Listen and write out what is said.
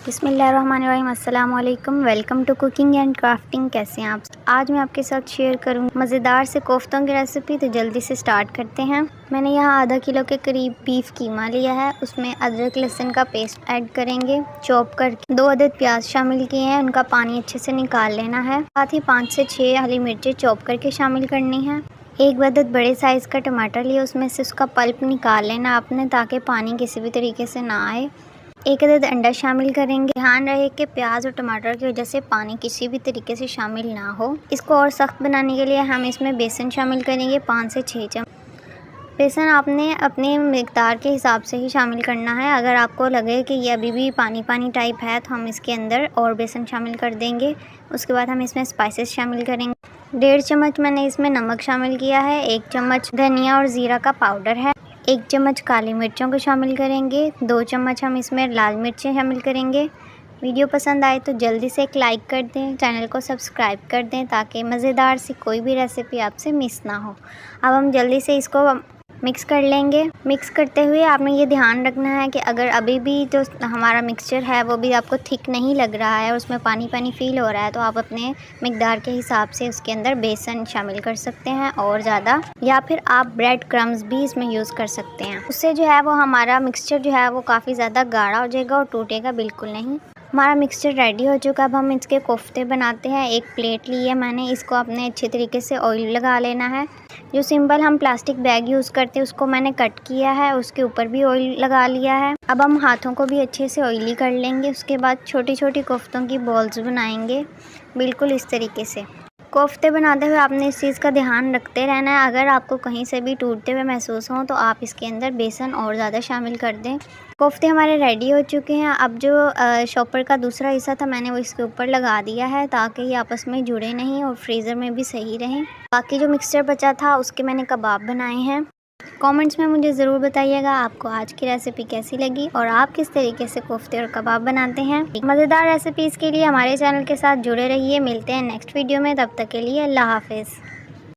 बिस्मिल्लाहिर्रहमानिर्रहीम, अस्सलाम वालेकुम। Welcome to cooking and crafting. कैसे हैं आप? आज मैं आपके साथ शेयर करूँगी मज़ेदार से कोफ्तों की रेसिपी। तो जल्दी से स्टार्ट करते हैं। मैंने यहाँ आधा किलो के करीब बीफ कीमा लिया है। उसमें अदरक लहसुन का पेस्ट ऐड करेंगे चॉप करके। 2 अदद प्याज शामिल किए हैं, उनका पानी अच्छे से निकाल लेना है। साथ ही 5 से 6 हरी मिर्चें चॉप करके शामिल करनी है। एक अदद बड़े साइज़ का टमाटर लिया, उसमें से उसका पल्प निकाल लेना आपने, ताकि पानी किसी भी तरीके से ना आए। एक अदद अंडा शामिल करेंगे। ध्यान रहे कि प्याज और टमाटर की वजह से पानी किसी भी तरीके से शामिल ना हो। इसको और सख्त बनाने के लिए हम इसमें बेसन शामिल करेंगे, 5 से 6 चम्मच। बेसन आपने अपने मिक़दार के हिसाब से ही शामिल करना है। अगर आपको लगे कि ये अभी भी पानी पानी टाइप है तो हम इसके अंदर और बेसन शामिल कर देंगे। उसके बाद हम इसमें स्पाइसेस शामिल करेंगे। 1.5 चम्मच मैंने इसमें नमक शामिल किया है। 1 चम्मच धनिया और ज़ीरा का पाउडर है। 1 चम्मच काली मिर्चों को शामिल करेंगे। 2 चम्मच हम इसमें लाल मिर्चें शामिल करेंगे। वीडियो पसंद आए तो जल्दी से एक लाइक कर दें, चैनल को सब्सक्राइब कर दें, ताकि मज़ेदार सी कोई भी रेसिपी आपसे मिस ना हो। अब हम जल्दी से इसको मिक्स कर लेंगे। मिक्स करते हुए आपने ये ध्यान रखना है कि अगर अभी भी जो हमारा मिक्सचर है वो भी आपको थिक नहीं लग रहा है और उसमें पानी पानी फ़ील हो रहा है, तो आप अपने मिक़दार के हिसाब से उसके अंदर बेसन शामिल कर सकते हैं और ज़्यादा, या फिर आप ब्रेड क्रम्स भी इसमें यूज़ कर सकते हैं। उससे जो है वो हमारा मिक्सचर जो है वो काफ़ी ज़्यादा गाढ़ा हो जाएगा और टूटेगा बिल्कुल नहीं। हमारा मिक्सचर रेडी हो चुका। अब हम इसके कोफ्ते बनाते हैं। एक प्लेट ली है मैंने, इसको अपने अच्छे तरीके से ऑयल लगा लेना है। जो सिंपल हम प्लास्टिक बैग यूज़ करते हैं उसको मैंने कट किया है, उसके ऊपर भी ऑयल लगा लिया है। अब हम हाथों को भी अच्छे से ऑयली कर लेंगे। उसके बाद छोटी छोटी कोफ्तों की बॉल्स बनाएंगे, बिल्कुल इस तरीके से। कोफ्ते बनाते हुए आपने इस चीज़ का ध्यान रखते रहना है। अगर आपको कहीं से भी टूटते हुए महसूस हों तो आप इसके अंदर बेसन और ज़्यादा शामिल कर दें। कोफ्ते हमारे रेडी हो चुके हैं। अब जो शॉपर का दूसरा हिस्सा था मैंने वो इसके ऊपर लगा दिया है, ताकि ये आपस में जुड़े नहीं और फ्रीज़र में भी सही रहें। बाकी जो मिक्सचर बचा था उसके मैंने कबाब बनाए हैं। कमेंट्स में मुझे ज़रूर बताइएगा आपको आज की रेसिपी कैसी लगी और आप किस तरीके से कोफ्ते और कबाब बनाते हैं। मज़ेदार रेसिपीज़ के लिए हमारे चैनल के साथ जुड़े रहिए। मिलते हैं नेक्स्ट वीडियो में, तब तक के लिए अल्लाह हाफ़िज़।